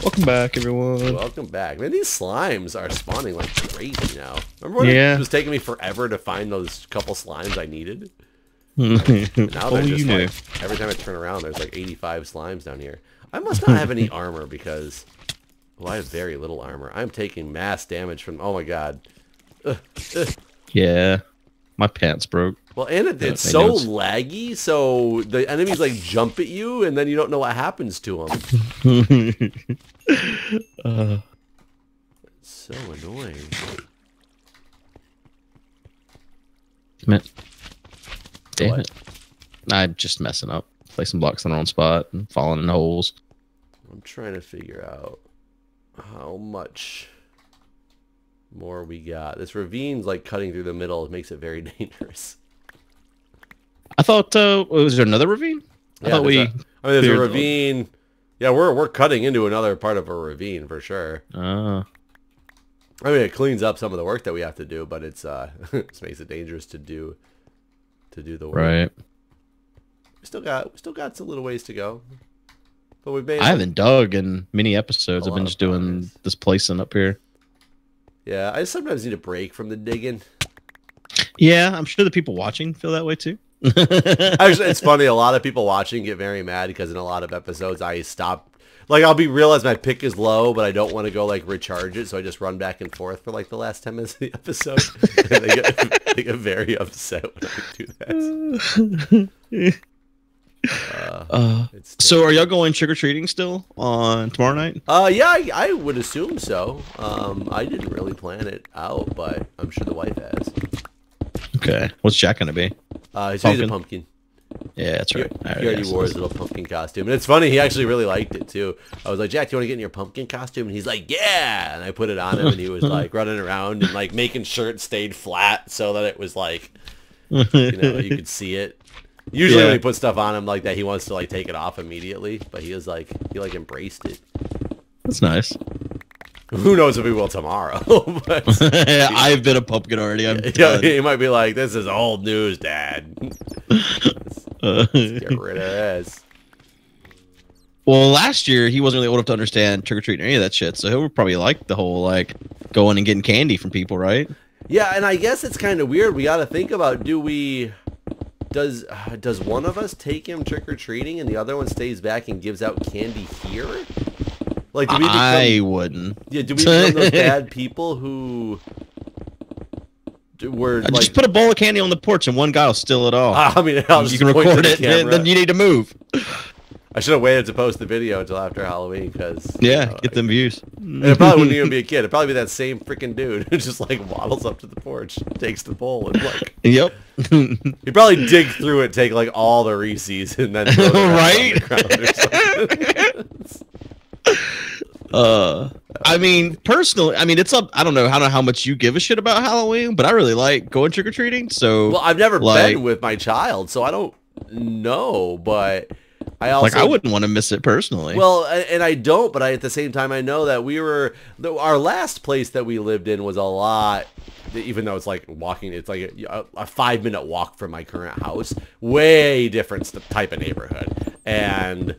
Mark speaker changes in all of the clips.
Speaker 1: Welcome back, everyone.
Speaker 2: Welcome back. Man, these slimes are spawning like crazy now. Remember when it was taking me forever to find those couple slimes I needed? Now they're just like, every time I turn around, there's like 85 slimes down here. I must not have any armor because, well, I have very little armor. I'm taking mass damage from, oh my god.
Speaker 1: Yeah, my pants broke.
Speaker 2: Well, and it's so laggy, so the enemies like jump at you, and then you don't know what happens to them. It's so annoying.
Speaker 1: Damn it. I'm just messing up. Placing blocks in the wrong spot and falling in holes.
Speaker 2: I'm trying to figure out how much more we got. This ravine's like cutting through the middle. It makes it very dangerous.
Speaker 1: I thought, was there another ravine?
Speaker 2: I thought there's a ravine. Yeah, we're cutting into another part of a ravine for sure. I mean, it cleans up some of the work that we have to do, but it's it makes it dangerous to do the work.
Speaker 1: Right.
Speaker 2: We still got a little ways to go. But we've made
Speaker 1: I haven't dug in many episodes. I've been just doing this placing up here.
Speaker 2: Yeah, I sometimes need a break from the digging.
Speaker 1: Yeah, I'm sure the people watching feel that way too.
Speaker 2: Actually, it's funny. A lot of people watching get very mad because in a lot of episodes I stop. Like, I'll realize my pick is low, but I don't want to go like recharge it, so I just run back and forth for like the last 10 minutes of the episode. And they get very upset when I do that.
Speaker 1: So are y'all going trick-or-treating still on tomorrow night?
Speaker 2: Yeah, I would assume so. I didn't really plan it out, but I'm sure the wife has.
Speaker 1: Okay. What's Jack gonna be?
Speaker 2: He's a pumpkin.
Speaker 1: Yeah, that's right.
Speaker 2: He already wore his little pumpkin costume. And it's funny, he actually really liked it too. I was like, Jack, do you want to get in your pumpkin costume? And he's like, yeah! And I put it on him, and he was like running around and like making sure it stayed flat so that it was like, you could see it. Usually when he puts stuff on him like that, he wants to like take it off immediately. But he embraced it.
Speaker 1: That's nice.
Speaker 2: Who knows if he will tomorrow? But
Speaker 1: I've been a pumpkin already.
Speaker 2: He might be like, this is old news, Dad. Let's get rid of this.
Speaker 1: Well, last year he wasn't really old enough to understand trick-or-treating or any of that shit, so he would probably like the whole like going and getting candy from people, right?
Speaker 2: Yeah, and I guess it's kind of weird. We got to think about, does one of us take him trick-or-treating and the other one stays back and gives out candy here? Like,
Speaker 1: I wouldn't.
Speaker 2: Yeah, do we become those bad people who were like...
Speaker 1: Just put a bowl of candy on the porch and one guy will steal it all.
Speaker 2: I mean, you
Speaker 1: can record it, and then you need to move.
Speaker 2: I should have waited to post the video until after Halloween, because...
Speaker 1: Yeah, get them views.
Speaker 2: And it probably wouldn't even be a kid. It'd probably be that same freaking dude who just, like, waddles up to the porch, takes the bowl, and, like...
Speaker 1: Yep.
Speaker 2: He'd probably dig through it, take, like, all the Reese's, and then...
Speaker 1: Right? I mean, personally, it's up. I don't know how much you give a shit about Halloween, but I really like going trick or treating. So,
Speaker 2: well, I've never been with my child, so I don't know. But I also
Speaker 1: I wouldn't want to miss it personally.
Speaker 2: Well, and I don't, but at the same time, I know that our last place that we lived in was a lot. Even though it's like walking, it's like a 5-minute walk from my current house. Way different type of neighborhood, and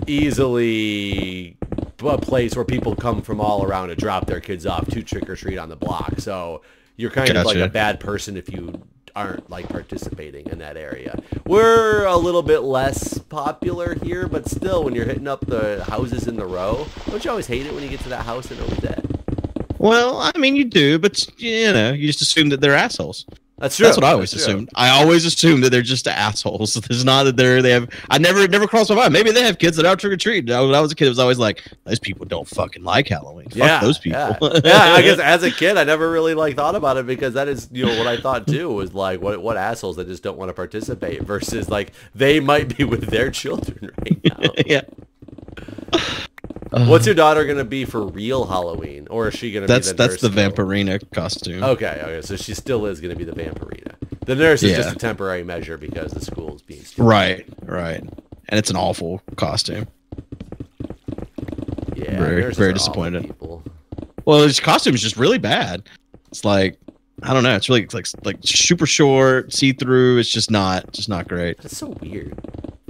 Speaker 2: easily a place where people come from all around to drop their kids off to trick or treat on the block. So you're kind of like a bad person if you aren't like participating in that area. We're a little bit less popular here, but still, when you're hitting up the houses in the row, don't you always hate it when you get to that house and nobody's dead?
Speaker 1: Well, I mean, you do, but you just assume that they're assholes.
Speaker 2: That's true.
Speaker 1: That's what I always assumed. I always assume that they're just assholes. There's not that they have. I never crossed my mind. Maybe they have kids that are trick or treat. When I was a kid, it was always like, those people don't fucking like Halloween. Fuck those people.
Speaker 2: Yeah, I guess as a kid, I never really like thought about it, because that is what I thought too, was like what assholes that just don't want to participate versus like they might be with their children right now.
Speaker 1: Yeah.
Speaker 2: What's your daughter gonna be for real Halloween, or is she gonna be the nurse?
Speaker 1: That's the Vampirina costume.
Speaker 2: Okay, so she still is gonna be the Vampirina. The nurse is just a temporary measure because the school is being stupid.
Speaker 1: Right, and it's an awful costume.
Speaker 2: Yeah,
Speaker 1: very disappointed. Well, his costume is just really bad. It's like, I don't know. It's really like super short, see through. It's just not great.
Speaker 2: That's so weird.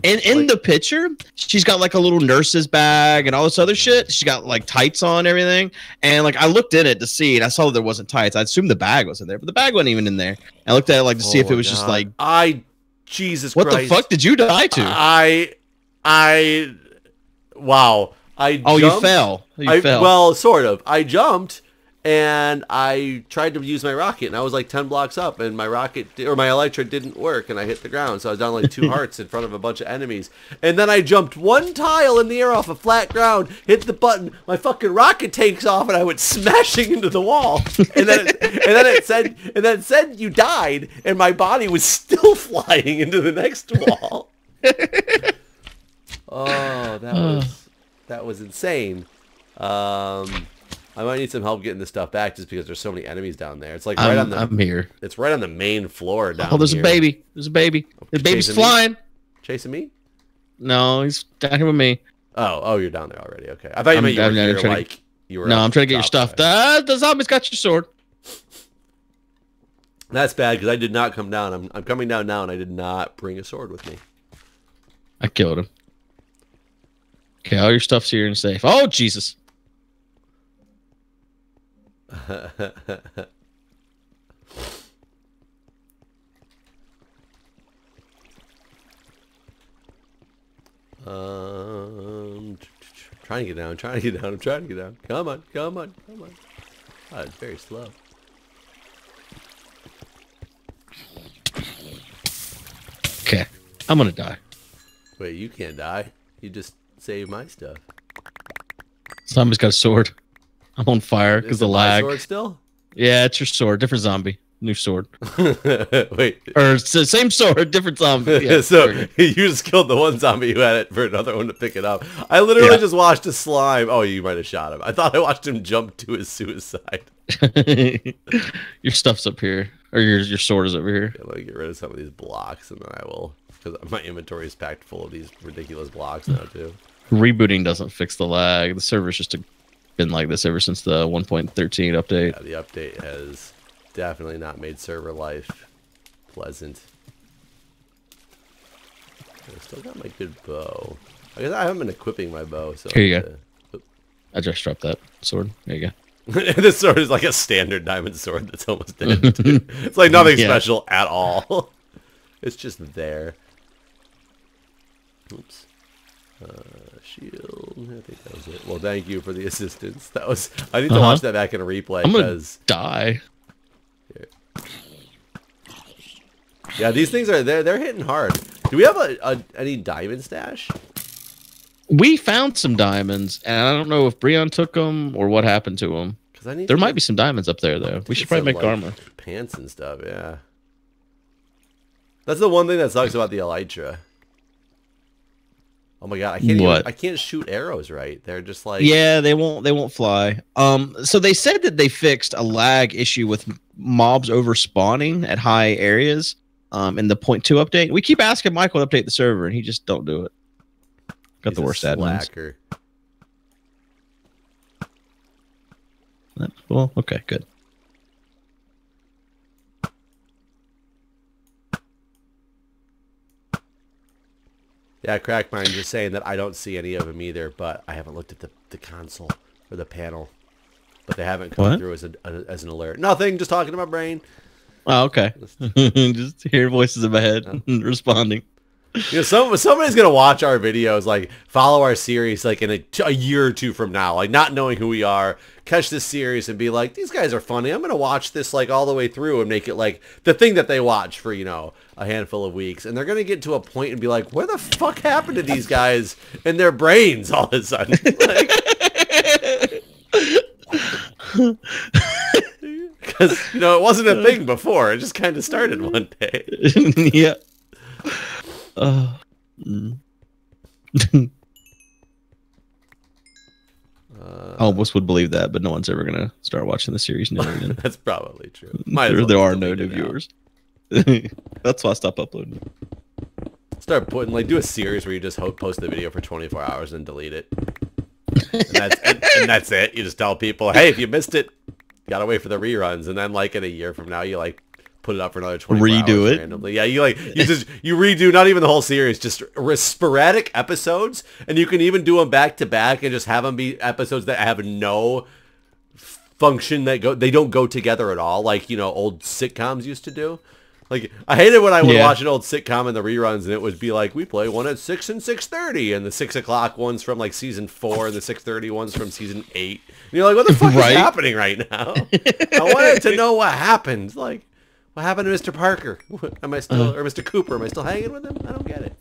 Speaker 1: In the picture, she's got like a little nurse's bag and all this other shit. She's got like tights on and everything. And like I looked in it to see, and I saw that there wasn't tights. I assumed the bag was in there, but the bag wasn't even in there. I looked at it like to see if it was just like
Speaker 2: Jesus
Speaker 1: what
Speaker 2: Christ.
Speaker 1: the fuck did you die to?
Speaker 2: Wow.
Speaker 1: You fell. You fell.
Speaker 2: Well, sort of. I jumped and I tried to use my rocket, and I was like 10 blocks up, and my rocket or my elytra didn't work, and I hit the ground. So I was down like 2 hearts in front of a bunch of enemies. And then I jumped 1 tile in the air off a flat ground, hit the button, my fucking rocket takes off, and I went smashing into the wall. And then it said you died, and my body was still flying into the next wall. Oh, that was insane. I might need some help getting this stuff back just because there's so many enemies down there. It's like right on the.
Speaker 1: I'm here.
Speaker 2: It's right on the main floor down here.
Speaker 1: Oh, there's a baby. There's a baby. The baby's flying.
Speaker 2: Chasing me?
Speaker 1: No, he's down here with me.
Speaker 2: Oh, you're down there already. Okay, I thought you meant you were.
Speaker 1: No, I'm trying to get your stuff. The zombie's got your sword.
Speaker 2: That's bad because I did not come down. I'm coming down now, and I did not bring a sword with me.
Speaker 1: I killed him. Okay, all your stuff's here and safe. Oh, Jesus.
Speaker 2: Trying to get down. I'm trying to get down. Come on. Oh, it's very slow.
Speaker 1: Okay, I'm gonna die.
Speaker 2: Wait, you can't die. You just saved my stuff.
Speaker 1: Somebody's got a sword. I'm on fire because of lag.
Speaker 2: Sword still?
Speaker 1: Yeah, it's your sword. Different zombie. New sword.
Speaker 2: Wait.
Speaker 1: Or it's the same sword, different zombie. Yeah,
Speaker 2: so you just killed the one zombie who had it for another one to pick it up. I literally just watched a slime. Oh, you might have shot him. I thought I watched him jump to his suicide.
Speaker 1: Your stuff's up here. Or your sword is over here.
Speaker 2: Yeah, let me get rid of some of these blocks, and then I will. Because my inventory is packed full of these ridiculous blocks now, too.
Speaker 1: Rebooting doesn't fix the lag. The server's just been like this ever since the 1.13 update.
Speaker 2: Yeah, the update has definitely not made server life pleasant. I still got my good bow. I guess I haven't been equipping my bow. So
Speaker 1: here you go. I just dropped that sword. There you go.
Speaker 2: This sword is like a standard diamond sword that's almost dead. It's like nothing special at all. It's just there. Oops. Shield. I think that was it. Well, thank you for the assistance. That was. I need to watch that back in a replay.
Speaker 1: I'm gonna die.
Speaker 2: Here. Yeah, these things are they're hitting hard. Do we have any diamond stash?
Speaker 1: We found some diamonds, and I don't know if Breon took them or what happened to them. There might be some diamonds up there, though. We should probably make armor.
Speaker 2: Pants and stuff, yeah. That's the one thing that sucks about the elytra. Oh my god, I can't shoot arrows right. They're just like
Speaker 1: they won't fly. So they said that they fixed a lag issue with mobs over spawning at high areas in the 0.2 update. We keep asking Michael to update the server, and he just don't do it. Got the worst admins. Well, okay, good.
Speaker 2: Yeah, Crackmine just saying that I don't see any of them either, but I haven't looked at the console or the panel. But they haven't come through as an alert. Nothing, just talking to my brain.
Speaker 1: Oh, okay. Just hear voices in my head responding.
Speaker 2: You know, somebody's gonna watch our videos, like follow our series, like in a year or two from now, like not knowing who we are, catch this series and be like, these guys are funny. I'm gonna watch this like all the way through and make it like the thing that they watch for a handful of weeks, and they're gonna get to a point and be like, where the fuck happened to these guys and their brains all of a sudden? Because it wasn't a thing before. It just kind of started one day.
Speaker 1: Yeah.
Speaker 2: I
Speaker 1: almost would believe that, but no one's ever gonna start watching the series now again.
Speaker 2: That's probably true.
Speaker 1: There are no new viewers. That's why I stopped uploading.
Speaker 2: Start putting do a series where you just post the video for 24 hours and delete it. And that's it. You just tell people, hey, if you missed it, you gotta wait for the reruns, and then in a year from now you put it up for another 24
Speaker 1: redo
Speaker 2: hours
Speaker 1: it
Speaker 2: randomly. Yeah, you redo not even the whole series, just sporadic episodes, and you can even do them back to back and just have them be episodes that have no function they don't go together at all, like old sitcoms used to do. Like, I hated when I would watch an old sitcom in the reruns, and it would be like, we play one at 6 and 6:30, and the 6 o'clock one's from like season 4, and the 6:30 one's from season 8. And you're like, what the fuck is happening right now? I wanted to know what happened. Like, what happened to Mr. Parker? Am I still, or Mr. Cooper? Am I still hanging with him? I don't get it.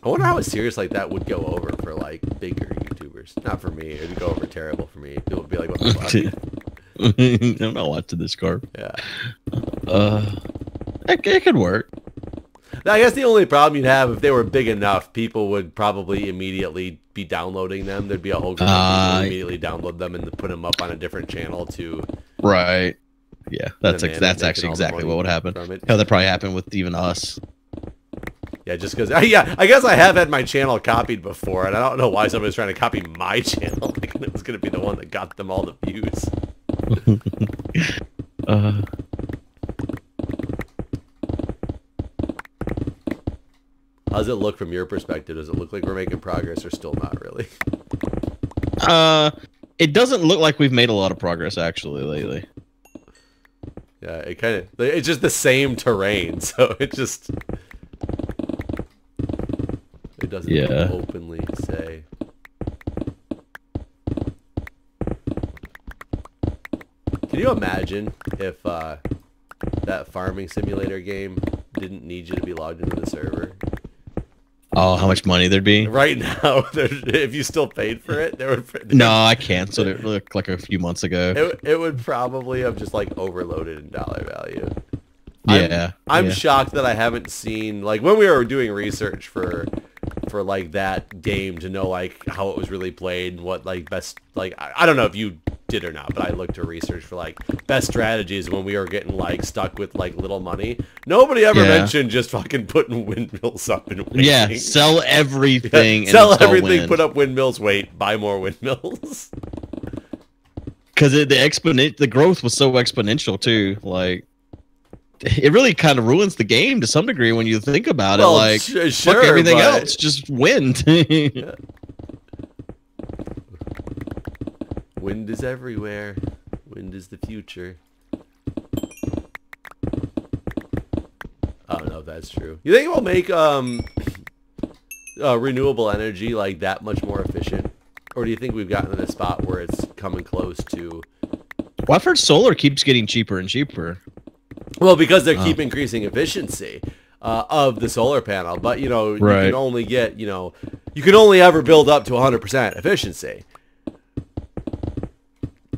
Speaker 2: I wonder how a series like that would go over for like bigger YouTubers. Not for me. It would go over terrible for me. People would be like, what the fuck?
Speaker 1: I'm not watching this car.
Speaker 2: Yeah.
Speaker 1: It could work.
Speaker 2: I guess the only problem you'd have, if they were big enough, people would probably immediately be downloading them. There'd be a whole group of people who immediately download them and put them up on a different channel to...
Speaker 1: Right. Yeah, that's actually exactly what would happen. Hell, that probably happened with even us.
Speaker 2: Yeah, just because... Yeah, I guess I have had my channel copied before, and I don't know why somebody's trying to copy my channel. Thinking it was going to be the one that got them all the views. How's it look from your perspective? Does it look like we're making progress or still not really?
Speaker 1: It doesn't look like we've made a lot of progress actually lately.
Speaker 2: Yeah, it's just the same terrain, so it just... It doesn't openly say. Can you imagine if that farming simulator game didn't need you to be logged into the server?
Speaker 1: Oh, how much money there'd be?
Speaker 2: Right now, if you still paid for it, there would...
Speaker 1: No, I canceled it like a few months ago.
Speaker 2: It would probably have just like overloaded in dollar value.
Speaker 1: Yeah.
Speaker 2: I'm shocked that I haven't seen, like, when we were doing research for like that game to know like how it was really played and what like best, like, I don't know if you did or not, but I looked to research for like best strategies when we were getting like stuck with like little money. Nobody ever mentioned just fucking putting windmills up and waiting.
Speaker 1: Yeah, sell everything.
Speaker 2: Sell everything, put up windmills, wait, buy more windmills.
Speaker 1: Because the growth was so exponential too. Like, it really kind of ruins the game to some degree when you think about it. Like, fuck everything else, just wind.
Speaker 2: Yeah. Wind is everywhere. Wind is the future. I don't know if that's true. You think it will make renewable energy like that much more efficient? Or do you think we've gotten to a spot where it's coming close to...
Speaker 1: Well, I've heard solar keeps getting cheaper and cheaper.
Speaker 2: Well, because they keep increasing efficiency of the solar panel. But, you can only get, you can only ever build up to 100% efficiency.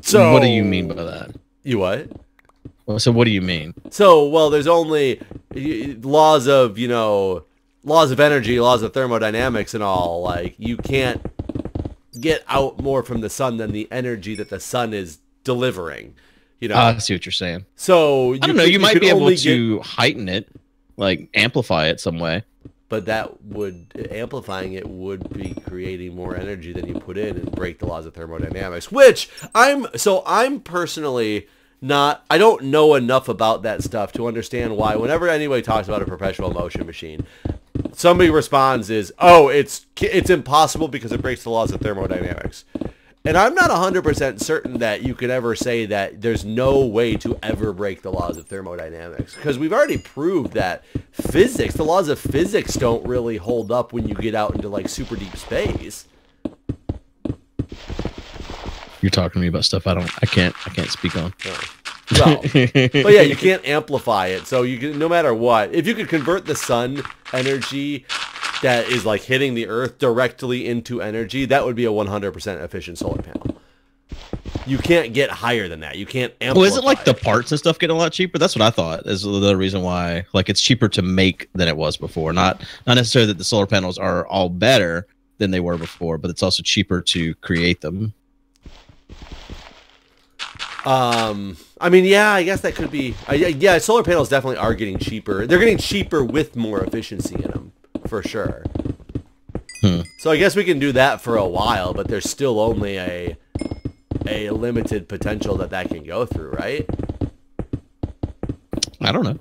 Speaker 2: So,
Speaker 1: what do you mean by that?
Speaker 2: You what?
Speaker 1: Well, so what do you mean?
Speaker 2: So, well, there's only laws of energy, laws of thermodynamics and all. Like, you can't get out more from the sun than the energy that the sun is delivering.
Speaker 1: I see what you're saying.
Speaker 2: So,
Speaker 1: I don't know. You might be able to heighten it, like amplify it some way.
Speaker 2: But amplifying it would be creating more energy than you put in and break the laws of thermodynamics, which I'm personally not, I don't know enough about that stuff to understand why whenever anybody talks about a perpetual motion machine, somebody responds it's impossible because it breaks the laws of thermodynamics. And I'm not 100% certain that you could ever say that there's no way to ever break the laws of thermodynamics. Because we've already proved that the laws of physics don't really hold up when you get out into like super deep space.
Speaker 1: You're talking to me about stuff I can't speak on.
Speaker 2: Well, but yeah, you can't amplify it. So you can, no matter what, if you could convert the sun energy that is like hitting the earth directly into energy, that would be a 100% efficient solar panel. You can't get higher than that. You can't amplify.
Speaker 1: Well, isn't like the parts and stuff getting a lot cheaper? That's what I thought is the reason why, like, it's cheaper to make than it was before. Not necessarily that the solar panels are all better than they were before, but it's also cheaper to create them.
Speaker 2: I mean, yeah, I guess that could be. Yeah, solar panels definitely are getting cheaper. They're getting cheaper with more efficiency in them, for sure. So I guess we can do that for a while, but there's still only a limited potential that can go through, right?
Speaker 1: I don't know.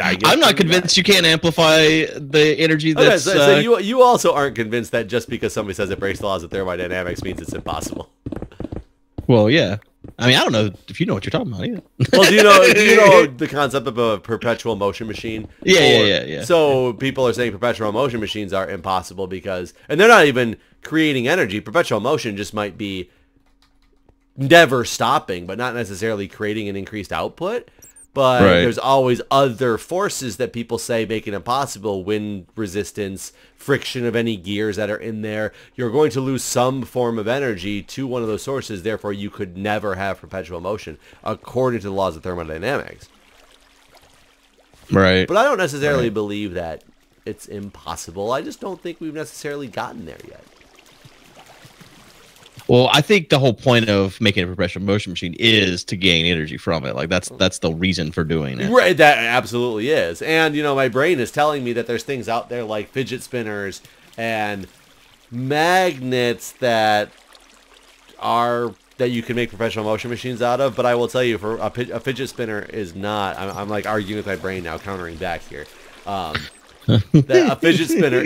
Speaker 1: I'm not convinced you can't amplify the energy that's...
Speaker 2: Okay, so you also aren't convinced that just because somebody says it breaks the laws of thermodynamics means it's impossible.
Speaker 1: Well, yeah. I mean, I don't know if you know what you're talking about either.
Speaker 2: Well, do you know the concept of a perpetual motion machine?
Speaker 1: Yeah.
Speaker 2: So people are saying perpetual motion machines are impossible because... And they're not even creating energy. Perpetual motion just might be never stopping, but not necessarily creating an increased output. But there's always other forces that people say make it impossible. Wind resistance, friction of any gears that are in there. You're going to lose some form of energy to one of those sources. Therefore, you could never have perpetual motion, according to the laws of thermodynamics.
Speaker 1: Right.
Speaker 2: But I don't necessarily believe that it's impossible. I just don't think we've necessarily gotten there yet.
Speaker 1: Well, I think the whole point of making a perpetual motion machine is to gain energy from it. Like that's the reason for doing it.
Speaker 2: Right, that absolutely is. And my brain is telling me that there's things out there like fidget spinners and magnets that you can make perpetual motion machines out of. But I will tell you, for a fidget spinner is not. I'm like arguing with my brain now, countering back here. That a fidget spinner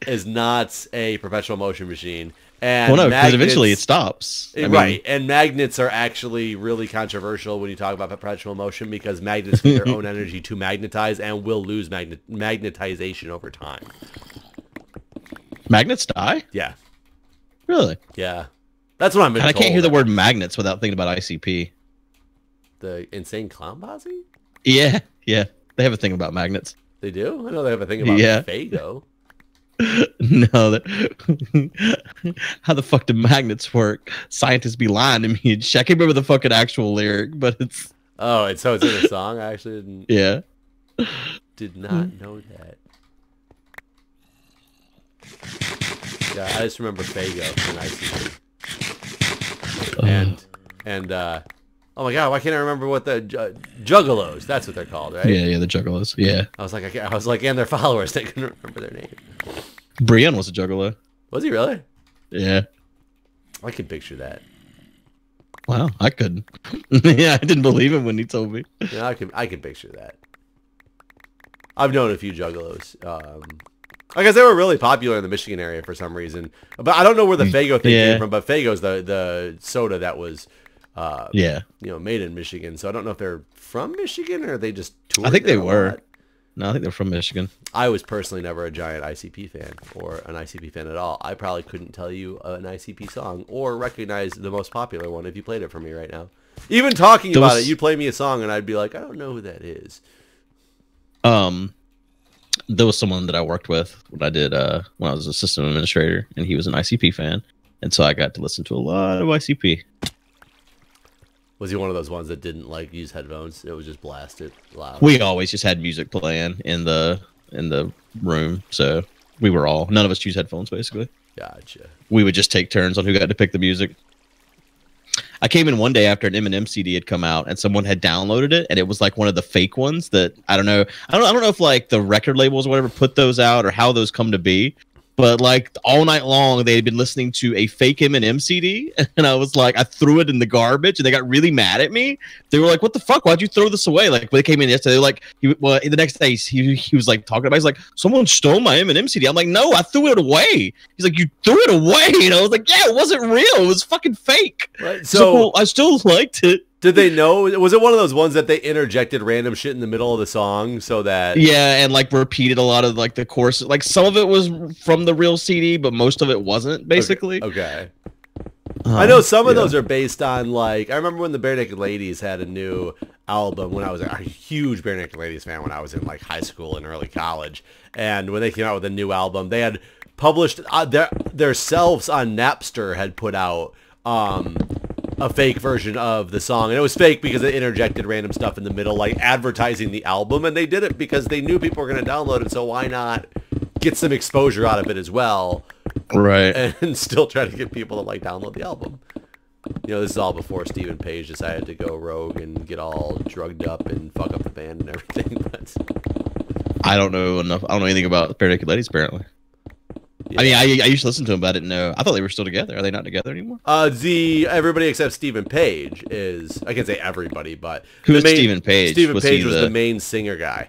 Speaker 2: is not a perpetual motion machine. And
Speaker 1: well, no, because eventually it stops.
Speaker 2: Right, and magnets are actually really controversial when you talk about perpetual motion because magnets get their own energy to magnetize and will lose magnetization over time.
Speaker 1: Magnets die?
Speaker 2: Yeah.
Speaker 1: Really?
Speaker 2: Yeah. That's what I'm told.
Speaker 1: I can't hear the word magnets without thinking about ICP.
Speaker 2: The Insane Clown Posse?
Speaker 1: Yeah. They have a thing about magnets.
Speaker 2: They do? I know they have a thing about Fago.
Speaker 1: No, how the fuck do magnets work? Scientists be lying to me. I can't remember the fucking actual lyric, but it's...
Speaker 2: Oh, it's in a song? I actually didn't...
Speaker 1: Yeah.
Speaker 2: Did not know that. Yeah, I just remember Fago from ICP. And oh my god, why can't I remember what the Juggalos? That's what they're called, right?
Speaker 1: Yeah, the Juggalos. Yeah.
Speaker 2: I was like, and their followers. They couldn't remember their name.
Speaker 1: Brian was a Juggalo.
Speaker 2: Was he really?
Speaker 1: Yeah.
Speaker 2: I could picture that.
Speaker 1: Wow, I couldn't. Yeah, I didn't believe him when he told me.
Speaker 2: Yeah, I can picture that. I've known a few Juggalos. I guess they were really popular in the Michigan area for some reason. But I don't know where the Fago thing came from. But Fago's the soda that was, made in Michigan. So I don't know if they're from Michigan or they just toured.
Speaker 1: I think they were.
Speaker 2: Lot.
Speaker 1: No, I think they're from Michigan.
Speaker 2: I was personally never a giant ICP fan or an ICP fan at all. I probably couldn't tell you an ICP song or recognize the most popular one if you played it for me right now. Even talking about it, you play me a song and I'd be like, I don't know who that is.
Speaker 1: There was someone that I worked with when I was a system administrator, and he was an ICP fan, and so I got to listen to a lot of ICP.
Speaker 2: Was he one of those ones that didn't use headphones? It was just blasted loud.
Speaker 1: We always just had music playing in the room, so none of us used headphones basically.
Speaker 2: Gotcha. We
Speaker 1: would just take turns on who got to pick the music. I came in one day after an Eminem CD had come out, and someone had downloaded it, and it was like one of the fake ones that I don't know if like the record labels or whatever put those out or how those come to be. But like all night long, they had been listening to a fake Eminem CD, and I was like, I threw it in the garbage, and they got really mad at me. They were like, "What the fuck? Why'd you throw this away?" Like when they came in yesterday, they were like, the next day he was like talking about. He's like, "Someone stole my Eminem CD." I'm like, "No, I threw it away." He's like, "You threw it away?" And I was like, "Yeah, it wasn't real. It was fucking fake."
Speaker 2: Right. So
Speaker 1: I still liked it.
Speaker 2: Did they know? Was it one of those ones that they interjected random shit in the middle of the song so that...
Speaker 1: Yeah, and like repeated a lot of like the chorus. Like some of it was from the real CD, but most of it wasn't, basically.
Speaker 2: Okay. I know some of those are based on like... I remember when the Bare Naked Ladies had a new album when I was a huge Bare Naked Ladies fan when I was in like high school and early college. And when they came out with a new album, they had published... their selves on Napster had put out... a fake version of the song, and it was fake because it interjected random stuff in the middle, like advertising the album, and they did it because they knew people were going to download it, so why not get some exposure out of it as well,
Speaker 1: right?
Speaker 2: And still try to get people to like download the album. This is all before Stephen Page decided to go rogue and get all drugged up and fuck up the band and everything. But
Speaker 1: I don't know enough. I don't know anything about Perpetual Ladies, apparently. Yeah. I mean, I used to listen to them, but I didn't know. I thought they were still together. Are they not together anymore?
Speaker 2: Everybody except Stephen Page is. I can't say everybody, but
Speaker 1: who's Stephen Page?
Speaker 2: Stephen Page was the main singer guy.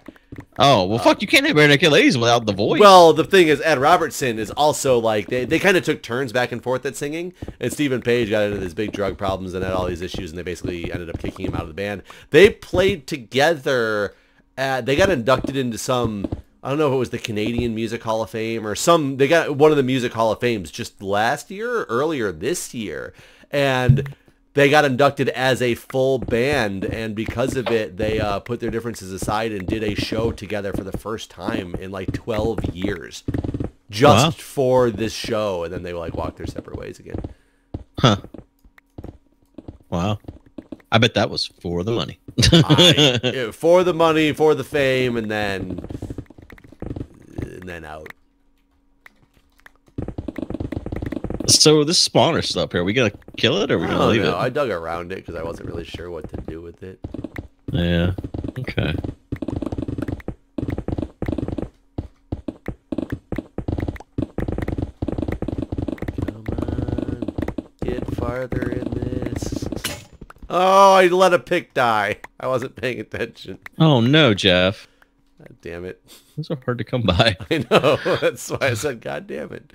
Speaker 1: Oh well, fuck! You can't have Perpetual Ladies without the voice.
Speaker 2: Well, the thing is, Ed Robertson is also like they kind of took turns back and forth at singing, and Stephen Page got into these big drug problems and had all these issues, and they basically ended up kicking him out of the band. They played together. They got inducted into some. I don't know if it was the Canadian Music Hall of Fame or some. They got one of the Music Hall of Fames just last year or earlier this year, and they got inducted as a full band. And because of it, they put their differences aside and did a show together for the first time in like 12 years, just for this show. And then they like walked their separate ways again.
Speaker 1: Huh. Wow. I bet that was for the money.
Speaker 2: For the money, for the fame, and then out.
Speaker 1: So this spawner stuff here, are we gonna kill it or are we gonna leave it?
Speaker 2: I dug around it because I wasn't really sure what to do with it.
Speaker 1: Yeah. Okay.
Speaker 2: Come on, get farther in this. Oh, I let a pick die. I wasn't paying attention.
Speaker 1: Oh no, Jeff.
Speaker 2: God damn it.
Speaker 1: Those are hard to come by.
Speaker 2: I know. That's why I said, God damn it.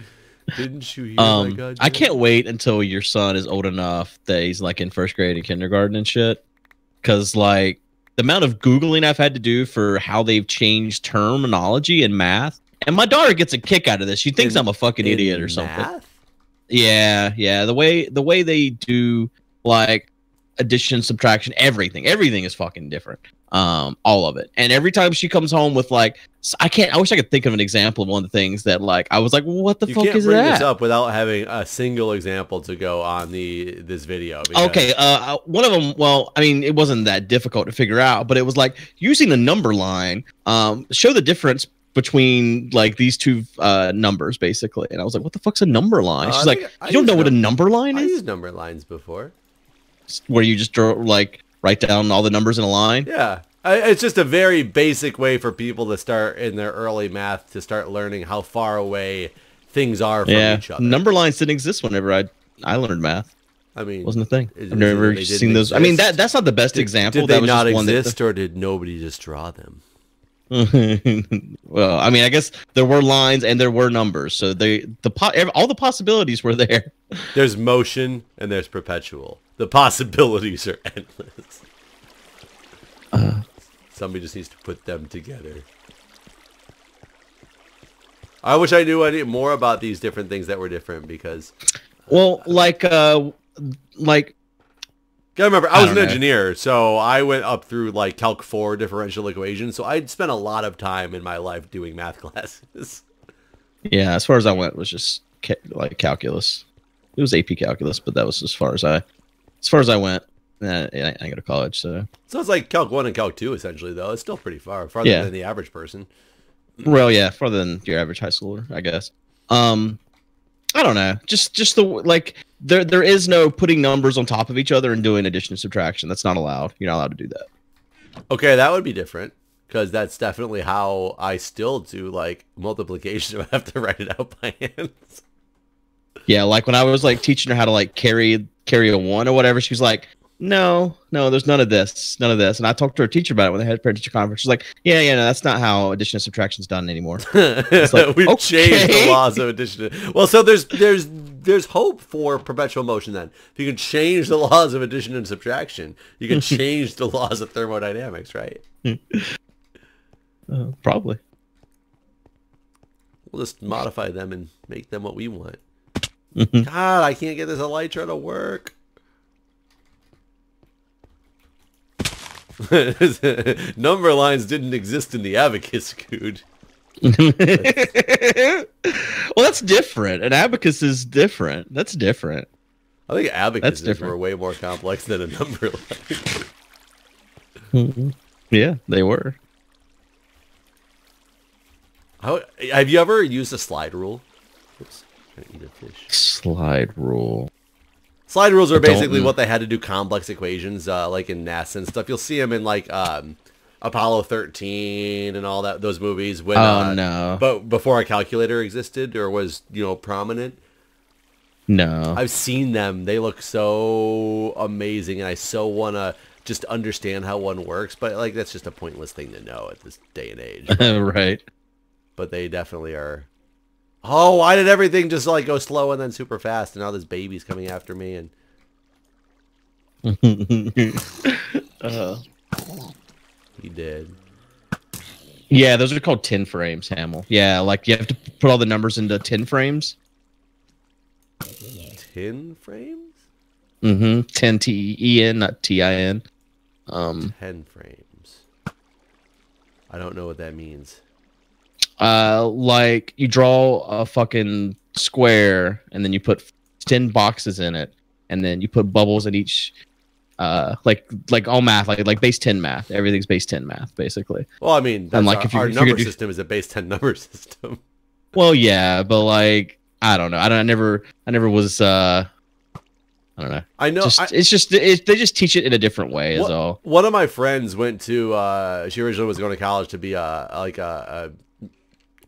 Speaker 2: Didn't you hear my God?
Speaker 1: I can't wait until your son is old enough that he's like in first grade and kindergarten and shit. Because like the amount of Googling I've had to do for how they've changed terminology in math. And my daughter gets a kick out of this. She thinks I'm a fucking idiot or something. Math? Yeah, yeah. The way they do like addition, subtraction, everything is fucking different. All of it. And every time she comes home with like, I wish I could think of an example of one of the things that like I was like, what the fuck is that? You can't bring this
Speaker 2: up without having a single example to go on this video.
Speaker 1: Okay, one of them, well, I mean, it wasn't that difficult to figure out, but it was like using the number line, show the difference between like these two numbers basically. And I was like, what the fuck's a number line? She's like, you don't know what a number line is?
Speaker 2: I used number lines before.
Speaker 1: Where you just draw like write down all the numbers in a line?
Speaker 2: Yeah. It's just a very basic way for people to start in their early math to start learning how far away things are from each other.
Speaker 1: Number lines didn't exist whenever I learnred math.
Speaker 2: I mean,
Speaker 1: wasn't a thing. I've never seen those. I mean, that's not the best example.
Speaker 2: Did they not exist, or did nobody just draw them?
Speaker 1: Well, I mean, I guess there were lines and there were numbers, so all the possibilities were there.
Speaker 2: There's motion and there's perpetual. The possibilities are endless. Somebody just needs to put them together. I wish I knew any more about these different things that were different because...
Speaker 1: Well, gotta
Speaker 2: remember, I was an engineer, so I went up through like Calc 4 differential equations, so I'd spent a lot of time in my life doing math classes.
Speaker 1: Yeah, as far as I went was just like calculus. It was AP calculus, but that was as far as I went. I didn't go to college, so
Speaker 2: it's like Calc 1 and Calc 2 essentially, though. It's still pretty farther than the average person.
Speaker 1: Well, yeah, farther than your average high schooler, I guess. I don't know. Just the like there is no putting numbers on top of each other and doing addition and subtraction. That's not allowed. You're not allowed to do that.
Speaker 2: Okay, that would be different because that's definitely how I still do like multiplication. I have to write it out by hand.
Speaker 1: Yeah, like when I was like teaching her how to like carry a 1 or whatever, she was like, No, there's none of this. And I talked to her teacher about it when they had parent-teacher conference. She's like, no, that's not how addition and subtraction is done anymore.
Speaker 2: Like, we've changed the laws of addition. Well, so there's hope for perpetual motion then. If you can change the laws of addition and subtraction, you can change the laws of thermodynamics, right?
Speaker 1: Probably.
Speaker 2: We'll just modify them and make them what we want. God, I can't get this elytra to work. Number lines didn't exist in the abacus, Guude.
Speaker 1: Well, that's different. An abacus is different. That's different.
Speaker 2: I think abacuses were way more complex than a number line.
Speaker 1: Yeah, they were.
Speaker 2: Have you ever used a slide rule? Oops, I'm trying to eat a fish.
Speaker 1: Slide rule.
Speaker 2: Slide rules are basically what they had to do complex equations, like in NASA and stuff. You'll see them in like Apollo 13 and all that, those movies. When,
Speaker 1: Oh no.
Speaker 2: but before a calculator existed or was, you know, prominent.
Speaker 1: No.
Speaker 2: I've seen them. They look so amazing, and I so want to just understand how one works. But like, that's just a pointless thing to know at this day and age.
Speaker 1: Right.
Speaker 2: But they definitely are. Oh, why did everything just like go slow and then super fast? And now this baby's coming after me, and he did.
Speaker 1: Yeah, those are called 10 frames, Hamill. Yeah, like you have to put all the numbers into 10 frames.
Speaker 2: 10 frames?
Speaker 1: 10 TEN, not TIN.
Speaker 2: 10 frames. I don't know what that means.
Speaker 1: Like you draw a fucking square and then you put 10 boxes in it, and then you put bubbles in each. Like all math, like base 10 math. Everything's base 10 math, basically.
Speaker 2: Well, I mean, that's
Speaker 1: like
Speaker 2: our number system is a base 10 number system.
Speaker 1: Well, yeah, but like I don't know. I never was. I don't know.
Speaker 2: I know.
Speaker 1: They just teach it in a different way. Is all.
Speaker 2: One of my friends went to. She originally was going to college to be a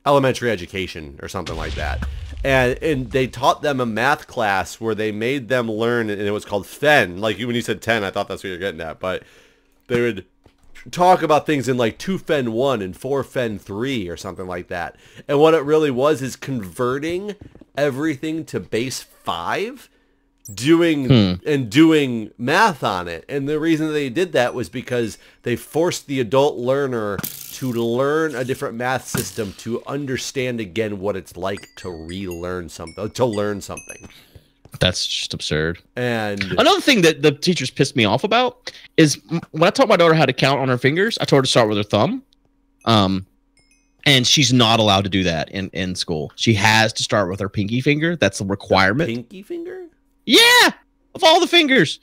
Speaker 2: elementary education or something like that, and they taught them a math class where they made them learn, and it was called Fen. Like when you said 10, I thought that's what you're getting at, but they would talk about things in like 2 Fen 1 and 4 Fen 3 or something like that. And what it really was is converting everything to base 5, doing math on it. And the reason they did that was because they forced the adult learner to learn a different math system to understand again what it's like to relearn something, to learn something.
Speaker 1: That's just absurd.
Speaker 2: And
Speaker 1: another thing that the teachers pissed me off about is when I taught my daughter how to count on her fingers, I told her to start with her thumb. And she's not allowed to do that in school. She has to start with her pinky finger. That's a requirement.
Speaker 2: Pinky finger?
Speaker 1: Yeah, of all the fingers.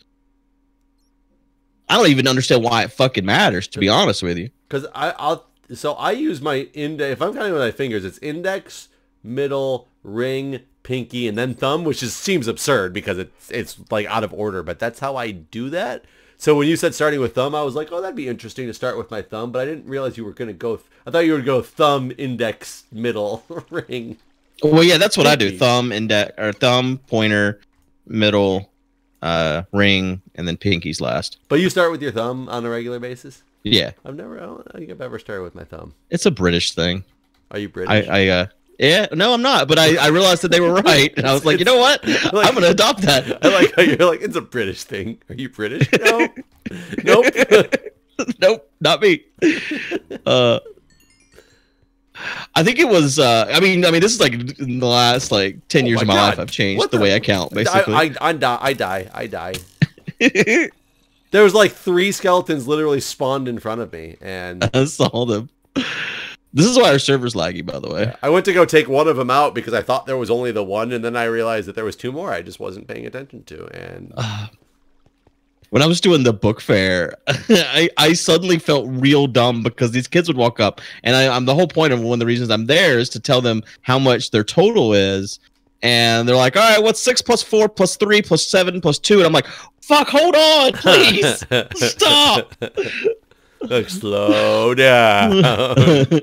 Speaker 1: I don't even understand why it fucking matters, to be honest with you.
Speaker 2: Because I use my index. If I'm counting with my fingers, it's index, middle, ring, pinky, and then thumb, which seems absurd because it's like out of order. But that's how I do that. So when you said starting with thumb, I was like, oh, that'd be interesting to start with my thumb. But I didn't realize you were going to go. I thought you would go thumb, index, middle, ring.
Speaker 1: Well, yeah, that's what pinky. I do. Thumb, index, or thumb, pointer, middle, ring, and then pinky's last.
Speaker 2: But you start with your thumb on a regular basis?
Speaker 1: Yeah.
Speaker 2: I don't think I've ever started with my thumb.
Speaker 1: It's a British thing.
Speaker 2: Are you British?
Speaker 1: Yeah, no, I'm not. But I realized that they were right, and I was like, you know what? Like, I'm gonna adopt that.
Speaker 2: I like how you're like, it's a British thing. Are you British? No. Nope.
Speaker 1: Nope, not me. I think it was. I mean, this is like in the last like 10 years of my life. I've changed the way I count. Basically,
Speaker 2: I die. There was like 3 skeletons literally spawned in front of me, and
Speaker 1: I saw them. This is why our server's laggy, by the way.
Speaker 2: Yeah, I went to go take one of them out because I thought there was only the one, and then I realized that there was 2 more I just wasn't paying attention to. And
Speaker 1: when I was doing the book fair, I suddenly felt real dumb because these kids would walk up, and I'm the whole point of one of the reasons I'm there is to tell them how much their total is. And they're like, all right, what's 6 plus 4 plus 3 plus 7 plus 2? And I'm like, fuck, hold on, please. Stop.
Speaker 2: Like, slow down.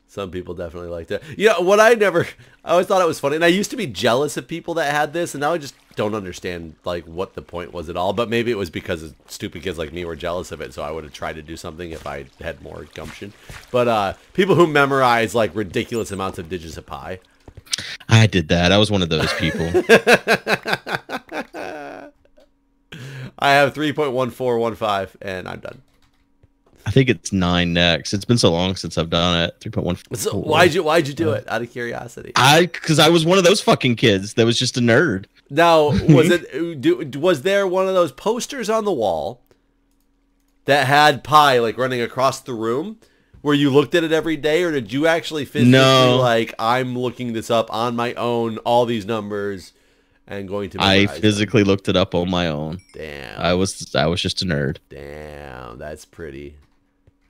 Speaker 2: Some people definitely like that. Yeah, I always thought it was funny, and I used to be jealous of people that had this, and now I just don't understand like what the point was at all. But maybe it was because stupid kids like me were jealous of it, so I would have tried to do something if I had more gumption. But people who memorize like ridiculous amounts of digits of pi.
Speaker 1: I did that. I was one of those people.
Speaker 2: I have 3.1415, and I'm done.
Speaker 1: I think it's 9 next. It's been so long since I've done it. 3.1.
Speaker 2: So why'd you do it? Out of curiosity.
Speaker 1: Because I was one of those fucking kids that was just a nerd.
Speaker 2: Now, was there one of those posters on the wall that had pi like running across the room where you looked at it every day, or did you actually physically like, I'm looking this up on my own, all these numbers, and going to memorize
Speaker 1: I physically looked it up on my own.
Speaker 2: Damn.
Speaker 1: I was just a nerd.
Speaker 2: Damn, that's pretty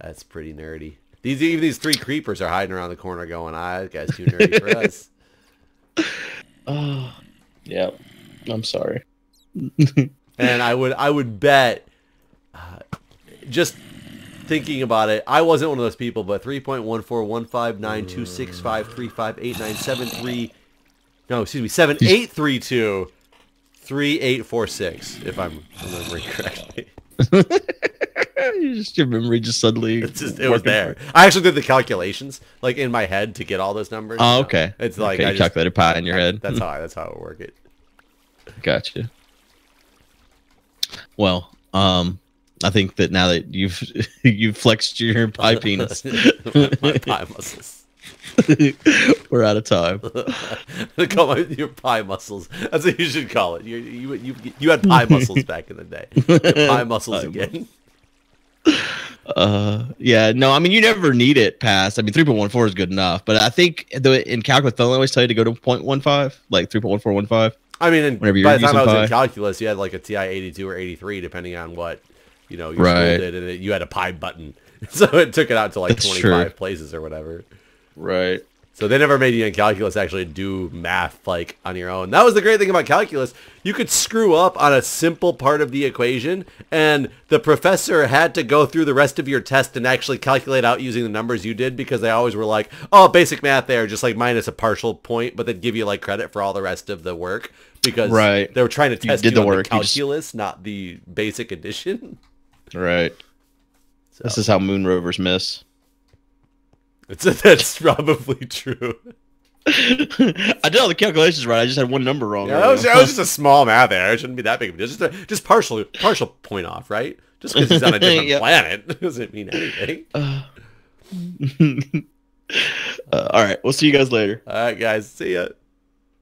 Speaker 2: nerdy. These 3 creepers are hiding around the corner going, that guy's too nerdy for us.
Speaker 1: Oh, yeah. I'm sorry.
Speaker 2: And I would bet, just thinking about it, I wasn't one of those people, but 3.1415926535897 7832 3846, if I'm remembering correctly.
Speaker 1: Your memory just suddenly
Speaker 2: it was there. I actually did the calculations like in my head to get all those numbers.
Speaker 1: Oh, okay.
Speaker 2: It's like
Speaker 1: okay, you calculated pi in your head.
Speaker 2: That's how it would work it.
Speaker 1: Gotcha. Well, I think that now that you've flexed your pi penis,
Speaker 2: my pie muscles.
Speaker 1: We're out of time.
Speaker 2: They call your pie muscles. That's what you should call it. You had pie muscles back in the day. Your pie muscles again.
Speaker 1: Yeah, no, I mean, you never need it past. I mean, 3.14 is good enough, but I think in calculus they'll always tell you to go to 0.15, like 3.1415.
Speaker 2: I mean,
Speaker 1: by the
Speaker 2: time I was in calculus, you had like a TI 82 or 83, depending on what your school did, and you had a pi button, so it took it out to like 25 places or whatever.
Speaker 1: Right.
Speaker 2: So they never made you in calculus actually do math like on your own. That was the great thing about calculus. You could screw up on a simple part of the equation, and the professor had to go through the rest of your test and actually calculate out using the numbers you did, because they always were like, oh, basic math there, just like minus a partial point, but they'd give you like credit for all the rest of the work, because they were trying to test you on the calculus, not the basic addition.
Speaker 1: Right. So. This is how moon rovers miss.
Speaker 2: That's probably true.
Speaker 1: I did all the calculations right. I just had one number wrong.
Speaker 2: Yeah, that was just a small math error. It shouldn't be that big of a deal. Just partial point off, right? Just because he's on a different planet doesn't mean anything.
Speaker 1: All right. We'll see you guys later.
Speaker 2: All right, guys. See ya.